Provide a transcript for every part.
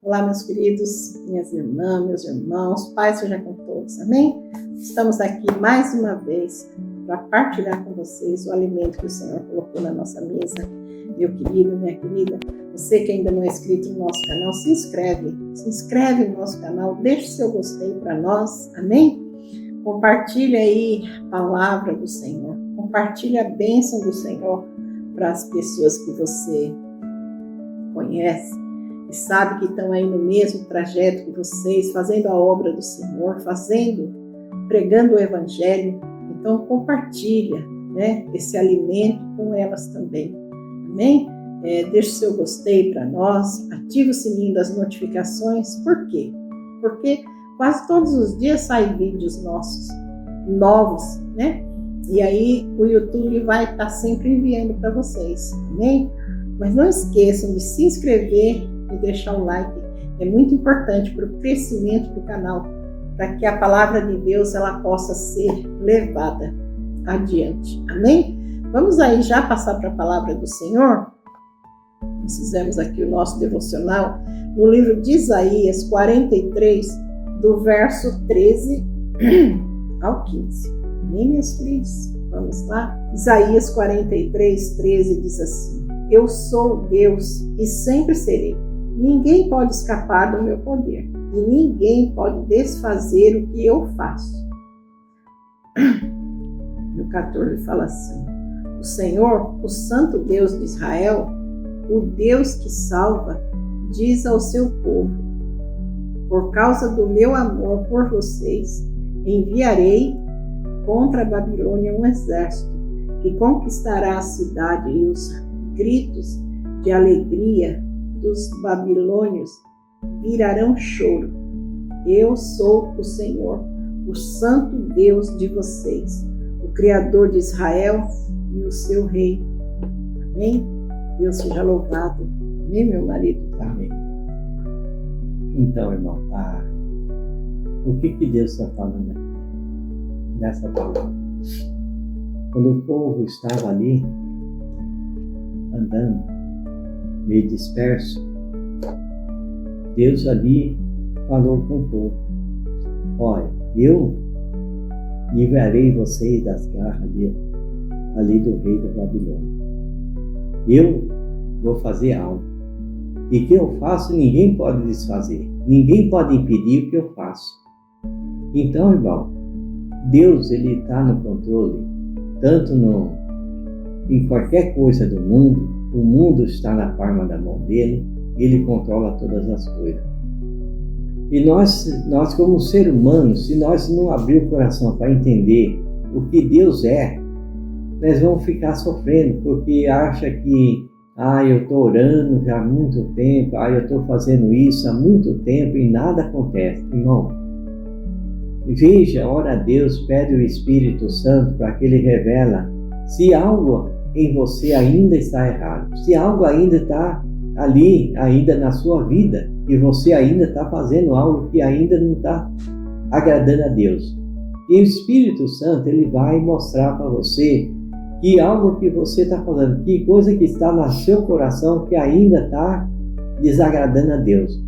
Olá, meus queridos, minhas irmãs, meus irmãos, Pai seja com todos, amém? Estamos aqui mais uma vez para partilhar com vocês o alimento que o Senhor colocou na nossa mesa. Meu querido, minha querida, você que ainda não é inscrito no nosso canal, se inscreve no nosso canal, deixe seu gostei para nós, amém? Compartilhe aí a palavra do Senhor, compartilhe a bênção do Senhor para as pessoas que você conhece e sabe que estão aí no mesmo trajeto que vocês, fazendo a obra do Senhor, pregando o Evangelho. Então compartilha, esse alimento com elas também, amém? Deixe seu gostei para nós, ative o sininho das notificações. Por quê? Porque quase todos os dias saem vídeos nossos, novos, E aí o YouTube vai estar sempre enviando para vocês, amém? Mas não esqueçam de se inscrever e deixar o like. É muito importante para o crescimento do canal, para que a palavra de Deus ela possa ser levada adiante, amém? Vamos aí já passar para a palavra do Senhor? Nós fizemos aqui o nosso devocional no livro de Isaías 43, do verso 13 ao 15. Amém, meus queridos? Vamos lá? Isaías 43, 13 diz assim: Eu sou Deus e sempre serei. Ninguém pode escapar do meu poder e ninguém pode desfazer o que eu faço. No 14 fala assim: O Senhor, o Santo Deus de Israel, o Deus que salva, diz ao seu povo: Por causa do meu amor por vocês, enviarei contra a Babilônia um exército que conquistará a cidade, e os gritos de alegria dos babilônios virarão choro. Eu sou o Senhor, o Santo Deus de vocês, o Criador de Israel e o seu Rei. Amém? Deus seja louvado. Amém, meu marido? Amém. Então, irmão, o que Deus está falando aqui nessa palavra? Quando o povo estava ali, andando, meio disperso, Deus ali falou com o povo: Olha, eu livrarei vocês das garras ali do rei da Babilônia. Eu vou fazer algo. E o que eu faço, ninguém pode desfazer. Ninguém pode impedir o que eu faço. Então, irmão, Deus, ele está no controle, tanto em qualquer coisa do mundo. O mundo está na palma da mão dele, ele controla todas as coisas. E nós como ser humano, se nós não abrir o coração para entender o que Deus é, nós vamos ficar sofrendo, porque acha que eu estou orando já há muito tempo, eu estou fazendo isso há muito tempo e nada acontece. Irmão, veja, ora a Deus, pede o Espírito Santo para que ele revela se algo em você ainda está errado, se algo ainda está ali, ainda na sua vida, e você ainda está fazendo algo que ainda não está agradando a Deus. E o Espírito Santo, ele vai mostrar para você que algo que você está fazendo, que coisa que está no seu coração que ainda está desagradando a Deus.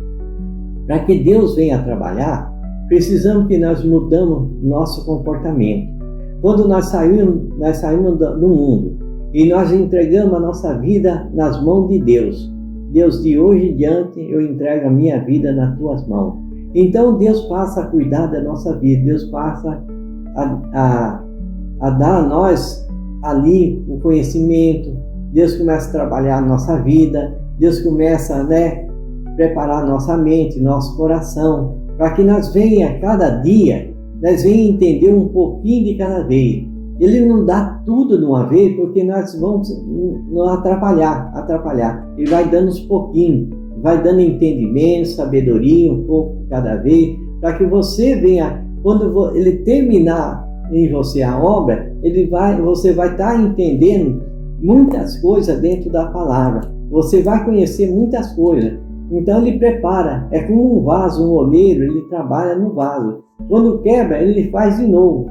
Para que Deus venha trabalhar, precisamos que nós mudamos nosso comportamento. Quando nós saímos do mundo e nós entregamos a nossa vida nas mãos de Deus, Deus, de hoje em diante eu entrego a minha vida nas tuas mãos. Então Deus passa a cuidar da nossa vida, Deus passa a dar a nós ali o conhecimento, Deus começa a trabalhar a nossa vida, Deus começa a preparar nossa mente, nosso coração, para que nós venha cada dia, nós venha entender um pouquinho de cada vez. Ele não dá tudo de uma vez, porque nós vamos atrapalhar. Ele vai dando uns pouquinhos, vai dando entendimento, sabedoria, um pouco cada vez, para que você venha, quando ele terminar em você a obra, você vai estar entendendo muitas coisas dentro da palavra. Você vai conhecer muitas coisas. Então ele prepara, é como um vaso, um oleiro, ele trabalha no vaso. Quando quebra, ele faz de novo.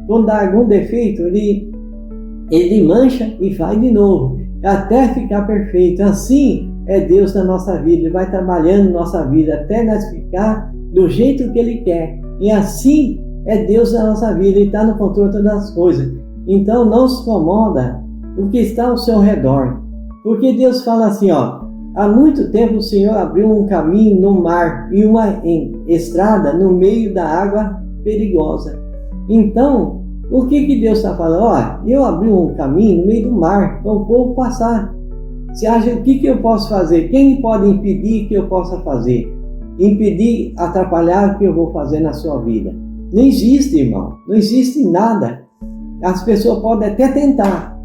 Quando dá algum defeito, ele mancha e faz de novo, até ficar perfeito. Assim é Deus na nossa vida. Ele vai trabalhando na nossa vida até nós ficar do jeito que Ele quer. E assim é Deus na nossa vida. Ele está no controle de todas as coisas. Então não se incomoda o que está ao seu redor. Porque Deus fala assim, ó, há muito tempo o Senhor abriu um caminho no mar e uma estrada no meio da água perigosa. Então, o que Deus está falando? Ó, eu abri um caminho no meio do mar para o povo passar. Você acha o que eu posso fazer? Quem pode impedir que eu possa fazer? Impedir, atrapalhar o que eu vou fazer na sua vida? Não existe, irmão. Não existe nada. As pessoas podem até tentar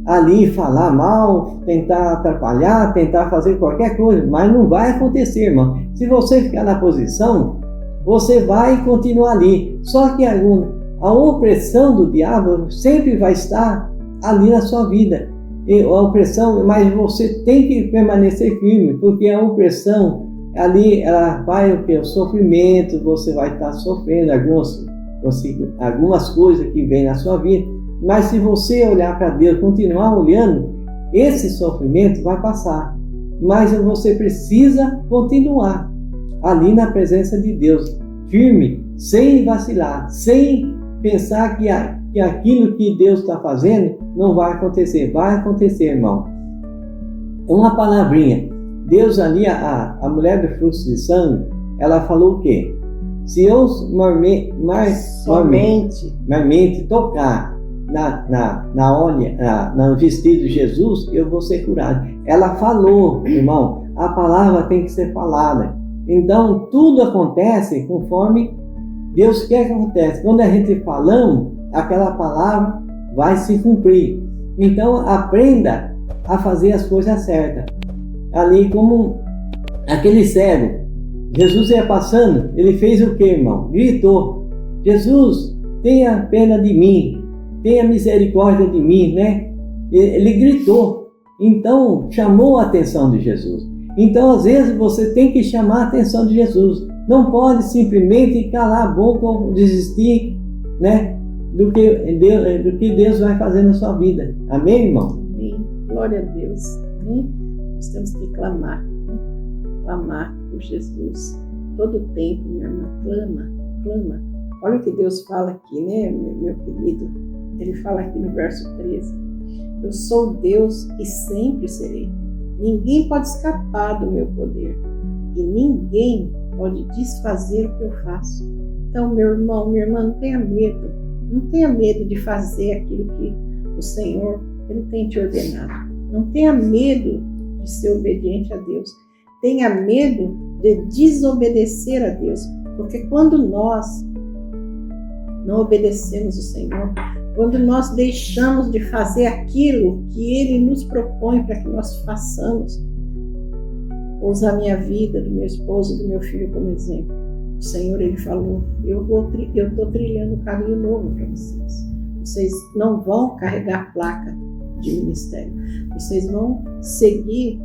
ali falar mal, tentar atrapalhar, tentar fazer qualquer coisa, mas não vai acontecer, irmão. Se você ficar na posição, você vai continuar ali. Só que a opressão do diabo sempre vai estar ali na sua vida. A opressão, mas você tem que permanecer firme, porque a opressão ali, ela vai o sofrimento, você vai estar sofrendo algumas coisas que vêm na sua vida, mas se você olhar para Deus, continuar olhando, esse sofrimento vai passar, mas você precisa continuar ali na presença de Deus, firme, sem vacilar, sem pensar que aquilo que Deus está fazendo não vai acontecer. Vai acontecer, irmão. Uma palavrinha. Deus ali, a mulher do fluxo de sangue, ela falou o quê? Se eu somente tocar no vestido de Jesus, eu vou ser curado. Ela falou, irmão, a palavra tem que ser falada. Então, tudo acontece conforme Deus quer que aconteça. Quando a gente falamos, aquela palavra vai se cumprir. Então, aprenda a fazer as coisas certas. Ali, como aquele cego, Jesus ia passando, ele fez o que, irmão? Gritou: Jesus, tenha pena de mim, tenha misericórdia de mim, né? Ele gritou, então chamou a atenção de Jesus. Então, às vezes, você tem que chamar a atenção de Jesus. Não pode simplesmente calar a boca ou desistir, né, do que Deus vai fazer na sua vida. Amém, irmão? Amém. Glória a Deus. Amém? Nós temos que clamar, né? Clamar por Jesus. Todo o tempo, minha irmã, clama. Olha o que Deus fala aqui, né, meu querido? Ele fala aqui no verso 13. Eu sou Deus e sempre serei. Ninguém pode escapar do meu poder. E ninguém pode desfazer o que eu faço. Então, meu irmão, minha irmã, não tenha medo. Não tenha medo de fazer aquilo que o Senhor Ele tem te ordenado. Não tenha medo de ser obediente a Deus. Tenha medo de desobedecer a Deus. Porque quando nós não obedecemos o Senhor, quando nós deixamos de fazer aquilo que Ele nos propõe para que nós façamos, vou usar a minha vida, do meu esposo, do meu filho como exemplo. O Senhor, Ele falou, eu estou trilhando um caminho novo para vocês. Vocês não vão carregar placa de ministério. Vocês vão seguir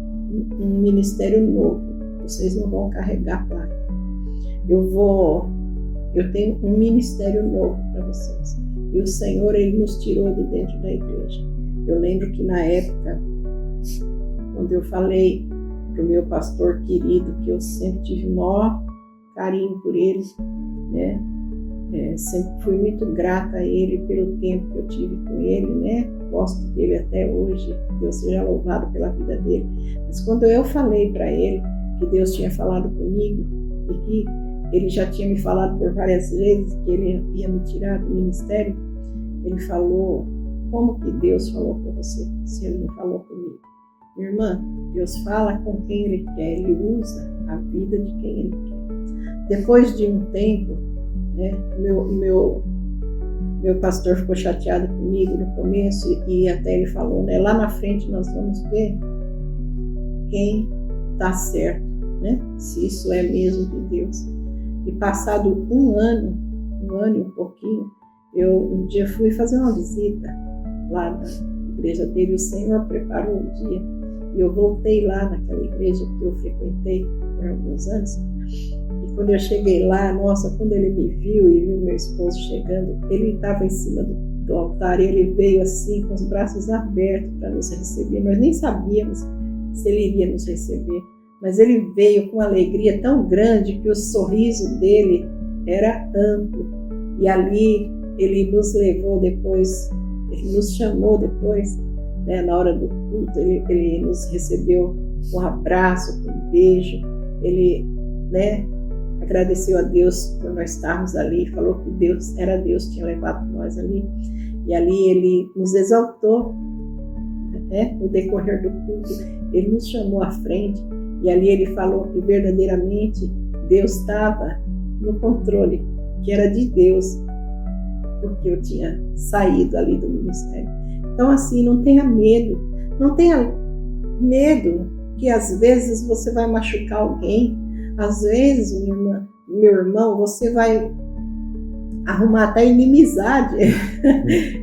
um ministério novo. Vocês não vão carregar placa. Eu tenho um ministério novo para vocês. E o Senhor, Ele nos tirou de dentro da igreja. Eu lembro que na época, quando eu falei para o meu pastor querido, que eu sempre tive o maior carinho por ele, né? Sempre fui muito grata a ele pelo tempo que eu tive com ele, né? Gosto dele até hoje, Deus seja louvado pela vida dele. Mas quando eu falei para ele que Deus tinha falado comigo e que ele já tinha me falado por várias vezes que ele ia me tirar do ministério, ele falou: como que Deus falou com você, se ele não falou comigo? Minha irmã, Deus fala com quem Ele quer, Ele usa a vida de quem Ele quer. Depois de um tempo, né, meu pastor ficou chateado comigo no começo e até ele falou, né, lá na frente nós vamos ver quem está certo, né, se isso é mesmo de Deus. E passado um ano e um pouquinho, eu um dia fui fazer uma visita lá na igreja dele, o Senhor preparou um dia. E eu voltei lá naquela igreja que eu frequentei por alguns anos. E quando eu cheguei lá, nossa, quando ele me viu e viu meu esposo chegando, ele estava em cima do altar e ele veio assim com os braços abertos para nos receber. Nós nem sabíamos se ele iria nos receber. Mas ele veio com uma alegria tão grande que o sorriso dele era amplo. E ali ele nos levou depois, ele nos chamou depois, né, na hora do culto, ele nos recebeu com um abraço, com um beijo. Ele, né, agradeceu a Deus por nós estarmos ali, falou que Deus que tinha levado nós ali. E ali ele nos exaltou, né, no decorrer do culto. Ele nos chamou à frente. E ali ele falou que verdadeiramente Deus estava no controle, que era de Deus, porque eu tinha saído ali do ministério. Então, assim, não tenha medo que às vezes você vai machucar alguém, às vezes, meu irmão, você vai arrumar até inimizade.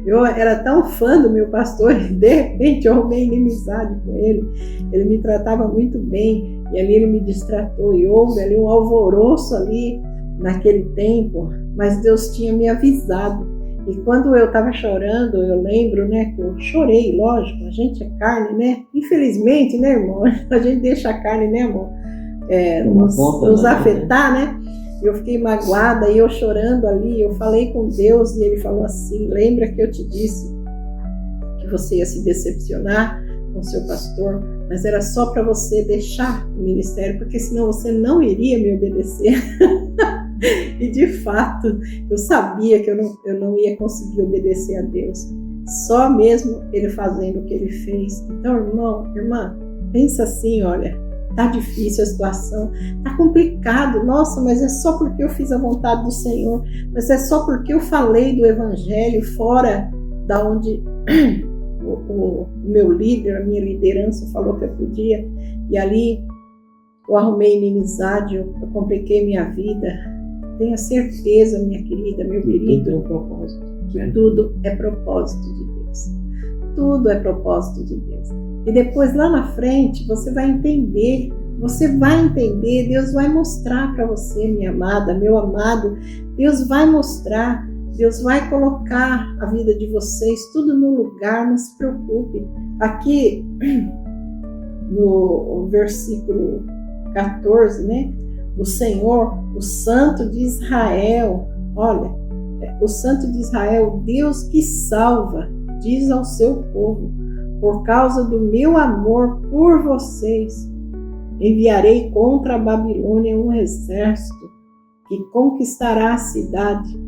Eu era tão fã do meu pastor, de repente eu arrumei inimizade com ele. Ele me tratava muito bem e ali ele me distratou e houve ali um alvoroço ali naquele tempo, mas Deus tinha me avisado. E quando eu estava chorando, eu lembro, né, que eu chorei, lógico, a gente é carne, né? Infelizmente, né, irmão? A gente deixa a carne, né, amor? Nos afetar, né? Eu fiquei magoada e eu chorando ali, eu falei com Deus e ele falou assim: lembra que eu te disse que você ia se decepcionar com seu pastor, mas era só para você deixar o ministério, porque senão você não iria me obedecer. E de fato, eu sabia que eu não ia conseguir obedecer a Deus, só mesmo ele fazendo o que ele fez. Então, irmã, pensa assim, olha, tá difícil a situação, tá complicado, nossa, mas é só porque eu fiz a vontade do Senhor, mas é só porque eu falei do Evangelho fora da onde o meu líder, a minha liderança falou que eu podia, e ali eu arrumei inimizade, eu compliquei minha vida. Tenha certeza, minha querida, meu querido, tudo é um propósito, que tudo é propósito de Deus. Tudo é propósito de Deus. E depois, lá na frente, você vai entender, Deus vai mostrar para você, minha amada, meu amado, Deus vai mostrar, Deus vai colocar a vida de vocês tudo no lugar, não se preocupe. Aqui, no versículo 14, né? O Senhor, o Santo de Israel, olha, o Santo de Israel, Deus que salva, diz ao seu povo: por causa do meu amor por vocês, enviarei contra a Babilônia um exército que conquistará a cidade.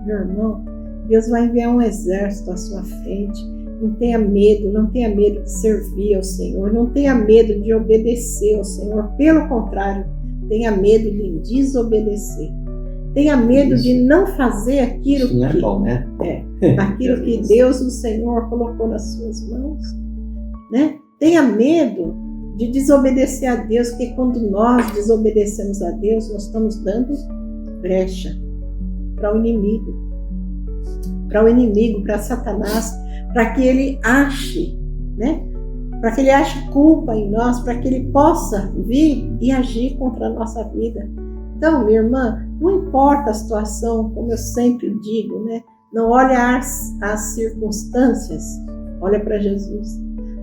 Meu irmão, Deus vai enviar um exército à sua frente. Não tenha medo de servir ao Senhor, não tenha medo de obedecer ao Senhor, pelo contrário, tenha medo de desobedecer. Tenha medo de não fazer aquilo que, é bom, né? Aquilo que Deus, o Senhor, colocou nas suas mãos, né? Tenha medo de desobedecer a Deus, porque quando nós desobedecemos a Deus, nós estamos dando brecha para o inimigo, para Satanás, para que ele ache, né? Para que ele ache culpa em nós, para que ele possa vir e agir contra a nossa vida. Então, minha irmã, não importa a situação, como eu sempre digo, né? Não olha as circunstâncias, olha para Jesus.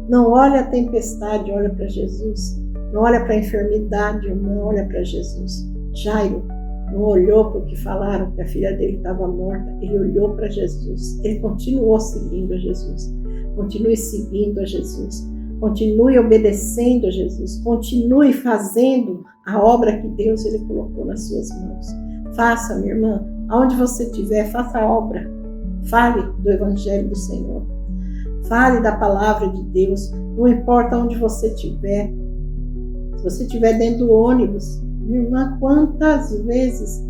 Não olha a tempestade, olha para Jesus. Não olha para a enfermidade, não olha para Jesus. Jairo não olhou para o que falaram, que a filha dele estava morta. Ele olhou para Jesus. Ele continuou seguindo a Jesus. Continue seguindo a Jesus. Continue obedecendo a Jesus. Continue fazendo a obra que Deus ele colocou nas suas mãos. Faça, minha irmã, aonde você estiver, faça a obra. Fale do Evangelho do Senhor. Fale da palavra de Deus. Não importa onde você estiver. Se você estiver dentro do ônibus, minha irmã, quantas vezes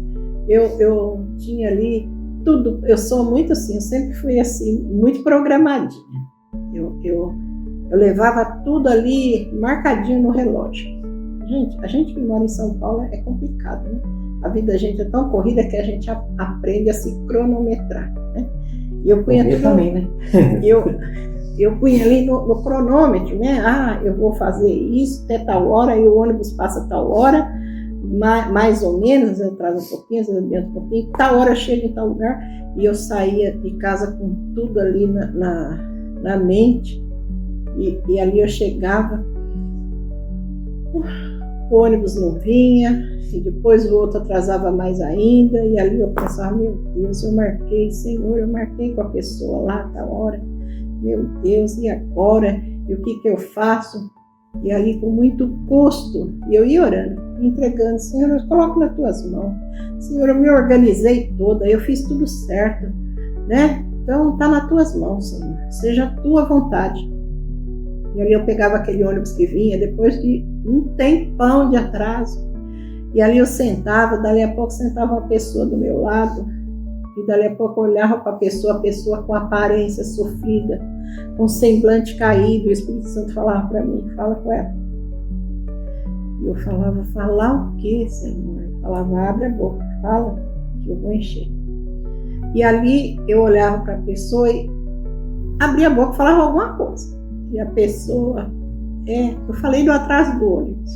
eu tinha ali tudo. Eu sou muito assim, eu sempre fui assim, muito programadinha. Eu levava tudo ali marcadinho no relógio. Gente, a gente que mora em São Paulo é complicado, né? A vida da gente é tão corrida que a gente aprende a se cronometrar, né? E eu punha tudo, também, né? eu punha ali no cronômetro, né? Ah, eu vou fazer isso até tal hora, e o ônibus passa tal hora, mais ou menos, eu trago um pouquinho, eu adianto um pouquinho, tal hora eu chego em tal lugar, e eu saía de casa com tudo ali na mente, e ali eu chegava, o ônibus não vinha, e depois o outro atrasava mais ainda, e ali eu pensava, meu Deus, eu marquei, Senhor, eu marquei com a pessoa lá, tá hora, meu Deus, e agora? E o que eu faço? E ali com muito custo, eu ia orando, entregando, Senhor, eu coloco nas tuas mãos, Senhor, eu me organizei toda, eu fiz tudo certo, né? Então tá nas tuas mãos, Senhor, seja a tua vontade. E ali eu pegava aquele ônibus que vinha, depois de um tempão de atraso, e ali eu sentava, dali a pouco sentava uma pessoa do meu lado, e dali a pouco eu olhava para a pessoa com aparência sofrida, com semblante caído, o Espírito Santo falava para mim, fala com ela. E eu falava, falar o quê, Senhor? Eu falava, abre a boca, fala, que eu vou encher. E ali eu olhava para a pessoa e abria a boca e falava alguma coisa. E a pessoa, eu falei do atraso do ônibus.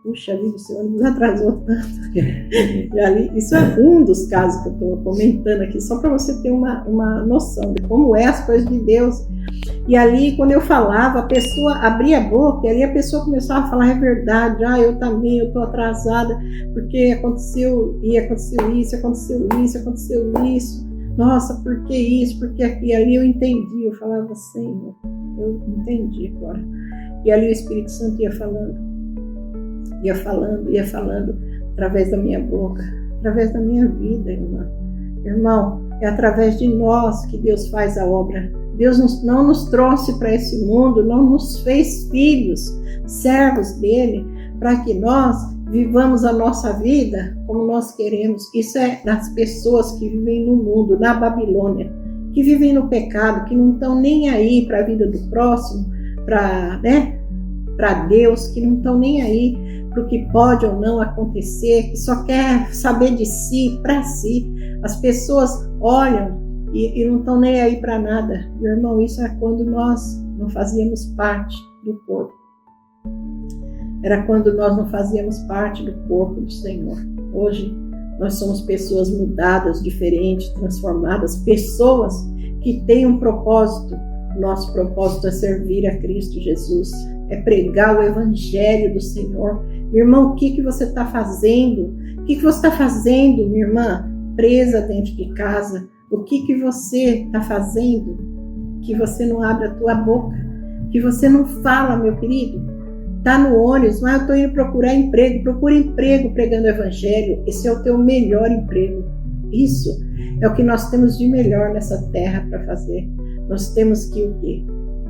Puxa vida, o seu ônibus atrasou tanto. E ali, isso é um dos casos que eu estou comentando aqui, só para você ter uma noção de como é as coisas de Deus. E ali, quando eu falava, a pessoa abria a boca, e ali a pessoa começava a falar, é verdade, eu também, eu estou atrasada, porque aconteceu isso. Nossa, por que isso? Porque aqui, e ali eu entendi, eu falava, Senhor, eu entendi agora. E ali o Espírito Santo ia falando, através da minha boca, através da minha vida, irmã. Irmão, é através de nós que Deus faz a obra. Deus não nos trouxe para esse mundo, não nos fez filhos, servos dele, para que nós vivamos a nossa vida como nós queremos. Isso é das pessoas que vivem no mundo, na Babilônia, que vivem no pecado, que não estão nem aí para a vida do próximo, para Deus, que não estão nem aí para o que pode ou não acontecer, que só quer saber de si, para si. As pessoas olham e não estão nem aí para nada. Meu irmão, isso é quando nós não fazíamos parte do corpo. Era quando nós não fazíamos parte do corpo do Senhor. Hoje nós somos pessoas mudadas, diferentes, transformadas, pessoas que têm um propósito. Nosso propósito é servir a Cristo Jesus, é pregar o Evangelho do Senhor. Meu irmão, o que você está fazendo? O que você está fazendo, minha irmã, presa dentro de casa? O que você está fazendo que você não abre a tua boca? Que você não fala, meu querido? Está no ônibus, mas eu estou indo procurar emprego. Procura emprego pregando o Evangelho. Esse é o teu melhor emprego. Isso é o que nós temos de melhor nessa terra para fazer. Nós temos que o quê?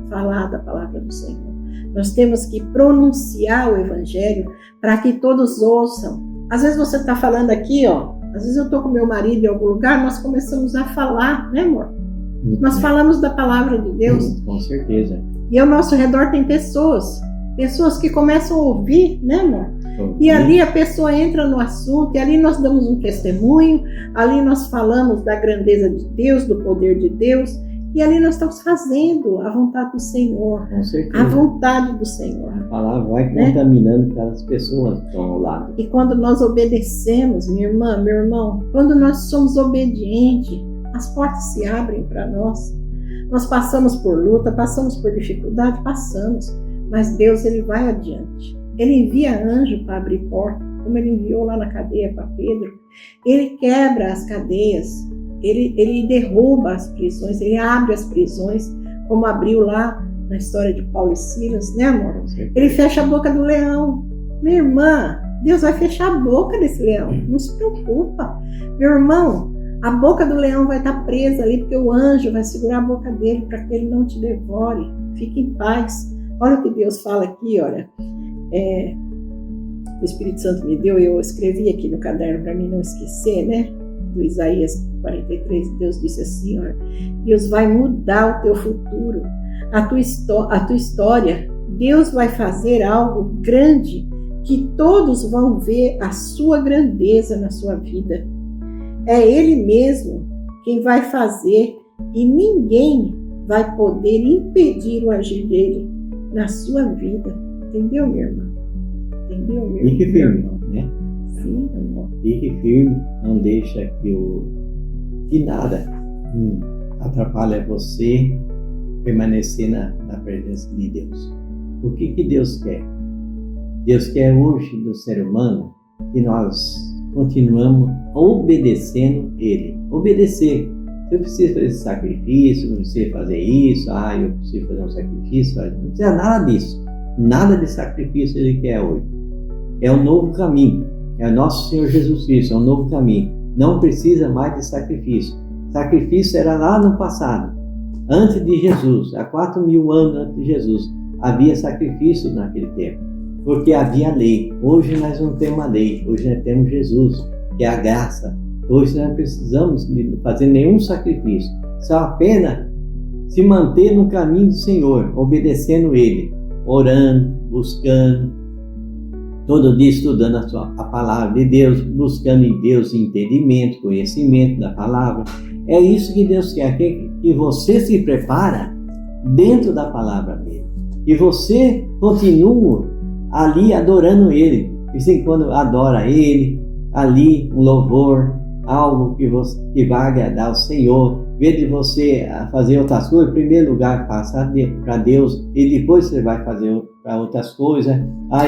Falar da palavra do Senhor. Nós temos que pronunciar o Evangelho para que todos ouçam. Às vezes você está falando aqui, às vezes eu estou com meu marido em algum lugar, nós começamos a falar, né, amor? Nós falamos da palavra de Deus. Com certeza. E ao nosso redor tem pessoas que começam a ouvir, né, amor? E ali a pessoa entra no assunto, e ali nós damos um testemunho, ali nós falamos da grandeza de Deus, do poder de Deus, e ali nós estamos fazendo a vontade do Senhor. Com certeza. A vontade do Senhor. A palavra vai contaminando aquelas pessoas que estão ao lado. E quando nós obedecemos, minha irmã, meu irmão, quando nós somos obedientes, as portas se abrem para nós. Nós passamos por luta, passamos por dificuldade, passamos. Mas Deus, Ele vai adiante. Ele envia anjo para abrir porta, como Ele enviou lá na cadeia para Pedro. Ele quebra as cadeias, Ele derruba as prisões, Ele abre as prisões, como abriu lá na história de Paulo e Silas, né, amor? Ele fecha a boca do leão. Minha irmã, Deus vai fechar a boca desse leão, não se preocupa. Meu irmão, a boca do leão vai estar presa ali, porque o anjo vai segurar a boca dele para que ele não te devore. Fique em paz. Olha o que Deus fala aqui, olha. O Espírito Santo me deu, eu escrevi aqui no caderno para mim não esquecer, né? Do Isaías 43, Deus disse assim, olha, Deus vai mudar o teu futuro, a tua história. Deus vai fazer algo grande que todos vão ver a sua grandeza na sua vida. É Ele mesmo quem vai fazer e ninguém vai poder impedir o agir dele na sua vida. Entendeu, minha irmã? Entendeu, meu irmão? Fique firme, né? Sim, amor. Fique firme, não deixa que nada atrapalhe você permanecer na presença de Deus. O que Deus quer? Deus quer hoje do ser humano que nós continuamos obedecendo Ele. Obedecer. Eu preciso fazer esse sacrifício, eu preciso fazer isso, eu preciso fazer um sacrifício. Não precisa nada disso. Nada de sacrifício Ele quer hoje. É um novo caminho. É o nosso Senhor Jesus Cristo, é um novo caminho. Não precisa mais de sacrifício. Sacrifício era lá no passado, antes de Jesus, há 4.000 anos antes de Jesus. Havia sacrifício naquele tempo, porque havia lei. Hoje nós não temos a lei, hoje nós temos Jesus, que é a graça. Hoje nós não precisamos de fazer nenhum sacrifício, só apenas se manter no caminho do Senhor, obedecendo Ele, orando, buscando, todo dia estudando a palavra de Deus, buscando em Deus entendimento, conhecimento da palavra. É isso que Deus quer, que você se prepara dentro da palavra dele. E você continua ali adorando Ele. De vez em quando adora Ele, ali um louvor, algo que vai agradar ao Senhor. Em vez de você fazer outras coisas, em primeiro lugar, passar para Deus e depois você vai fazer para outras coisas.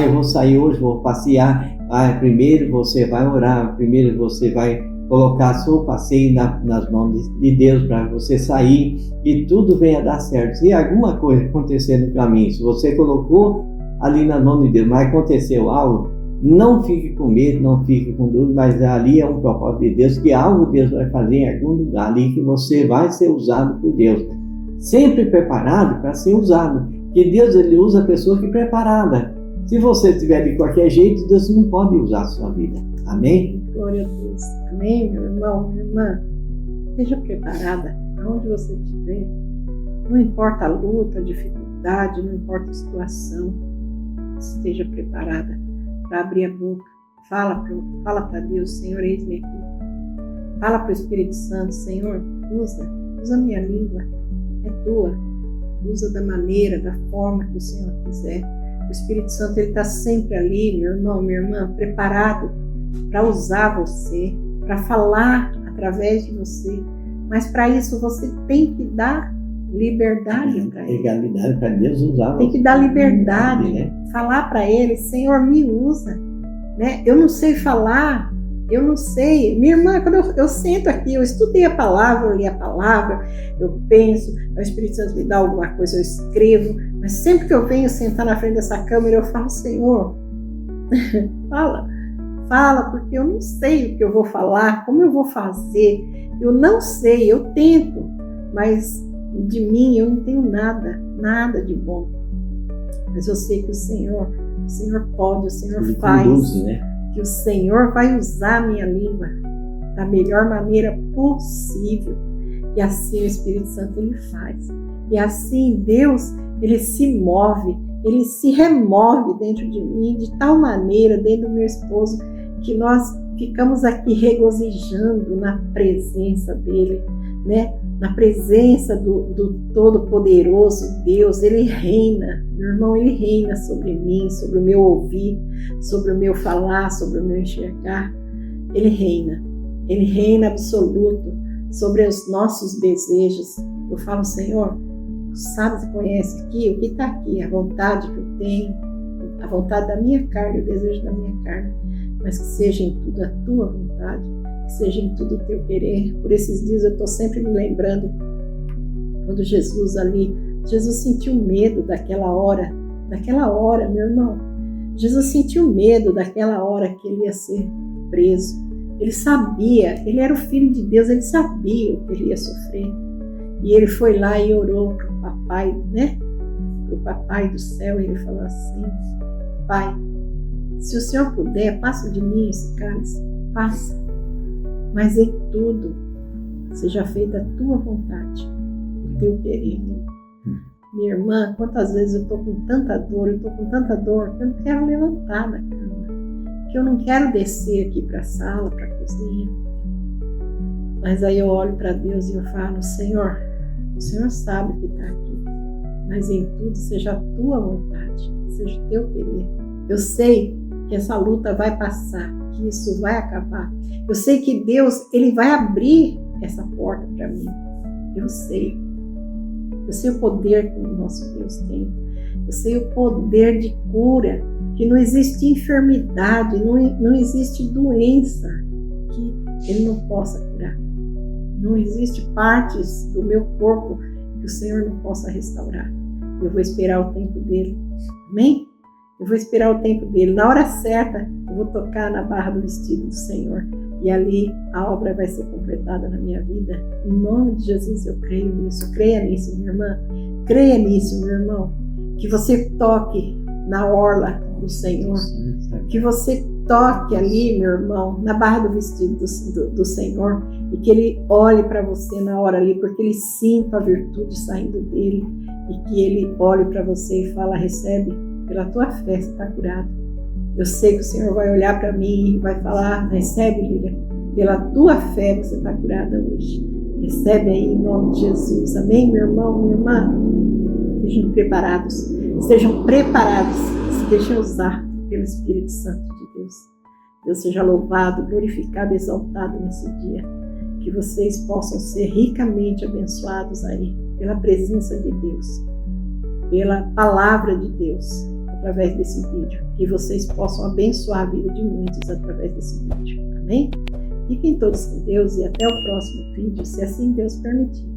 Eu vou sair hoje, vou passear. Primeiro você vai orar, primeiro você vai colocar seu passeio nas mãos de Deus para você sair e tudo venha dar certo. Se alguma coisa acontecer no caminho, se você colocou ali nas mãos de Deus, mas aconteceu algo, não fique com medo, não fique com dúvida, mas ali é um propósito de Deus, que algo Deus vai fazer em algum lugar ali, que você vai ser usado por Deus. Sempre preparado para ser usado, que Deus ele usa a pessoa que é preparada. Se você estiver de qualquer jeito, Deus não pode usar a sua vida. Amém? Glória a Deus. Amém, meu irmão, minha irmã. Esteja preparada, aonde você estiver. Não importa a luta, a dificuldade, não importa a situação. Esteja preparada para abrir a boca. Fala para Deus, Senhor, eis-me aqui. Fala para o Espírito Santo, Senhor, usa minha língua. É tua. Usa da maneira, da forma que o Senhor quiser. O Espírito Santo está sempre ali, meu irmão, minha irmã, preparado para usar você, para falar através de você. Mas para isso você tem que dar liberdade para Ele. Legalidade para Deus usar. Tem que dar liberdade, né? Falar para Ele, Senhor, me usa. Né? Eu não sei falar, eu não sei. Minha irmã, quando eu sento aqui, eu estudei a palavra, eu li a palavra, eu penso, o Espírito Santo me dá alguma coisa, eu escrevo, mas sempre que eu venho sentar na frente dessa câmera, eu falo, Senhor, fala, porque eu não sei o que eu vou falar, como eu vou fazer, eu não sei, eu tento, mas de mim eu não tenho nada de bom. Mas eu sei que o Senhor pode, o Senhor faz, conduz, né? Que o Senhor vai usar a minha língua da melhor maneira possível. E assim o Espírito Santo ele faz. E assim Deus, ele se move, ele se remove dentro de mim de tal maneira, dentro do meu esposo, que nós ficamos aqui regozijando na presença dele, né? Na presença do Todo-Poderoso Deus. Ele reina, meu irmão, ele reina sobre mim, sobre o meu ouvir, sobre o meu falar, sobre o meu enxergar. Ele reina absoluto sobre os nossos desejos. Eu falo, Senhor, sabe, você conhece aqui, o que está aqui, a vontade que eu tenho, a vontade da minha carne, o desejo da minha carne, mas que seja em tudo a tua vontade, que seja em tudo o teu querer. Por esses dias eu estou sempre me lembrando, quando Jesus sentiu medo daquela hora, meu irmão, Jesus sentiu medo daquela hora que ele ia ser preso. Ele sabia, ele era o Filho de Deus, ele sabia o que ele ia sofrer. E ele foi lá e orou para o papai, né? Para o papai do céu, e ele falou assim, Pai, se o Senhor puder, passa de mim esse cálice, passa. Mas em tudo, seja feita a tua vontade, o teu querer. Minha irmã, quantas vezes eu estou com tanta dor, que eu não quero levantar da cama, que eu não quero descer aqui para a sala, para a cozinha. Mas aí eu olho para Deus e eu falo, Senhor, o Senhor sabe que está aqui, mas em tudo seja a tua vontade, seja o teu querer. Eu sei que essa luta vai passar, que isso vai acabar. Eu sei que Deus, ele vai abrir essa porta para mim. Eu sei o poder que o nosso Deus tem. Eu sei o poder de cura que que não existe enfermidade, não existe doença que Ele não possa curar. Não existe partes do meu corpo que o Senhor não possa restaurar. Eu vou esperar o tempo dele. Amém? Eu vou esperar o tempo dele. Na hora certa, eu vou tocar na barra do vestido do Senhor. E ali a obra vai ser completada na minha vida. Em nome de Jesus eu creio nisso. Creia nisso, minha irmã. Creia nisso, meu irmão. Que você toque na orla do Senhor. Que você toque ali, meu irmão, na barra do vestido do Senhor. E que Ele olhe para você na hora ali, porque Ele sinta a virtude saindo dele. E que Ele olhe para você e fala: recebe, pela tua fé você está curado. Eu sei que o Senhor vai olhar para mim e vai falar: recebe, Lília, pela tua fé você está curada hoje. Recebe aí em nome de Jesus. Amém, meu irmão, minha irmã? Sejam preparados, se deixem usar pelo Espírito Santo de Deus. Deus seja louvado, glorificado, exaltado nesse dia. Que vocês possam ser ricamente abençoados aí pela presença de Deus, pela palavra de Deus, através desse vídeo. Que vocês possam abençoar a vida de muitos através desse vídeo. Amém? Fiquem todos com Deus e até o próximo vídeo, se assim Deus permitir.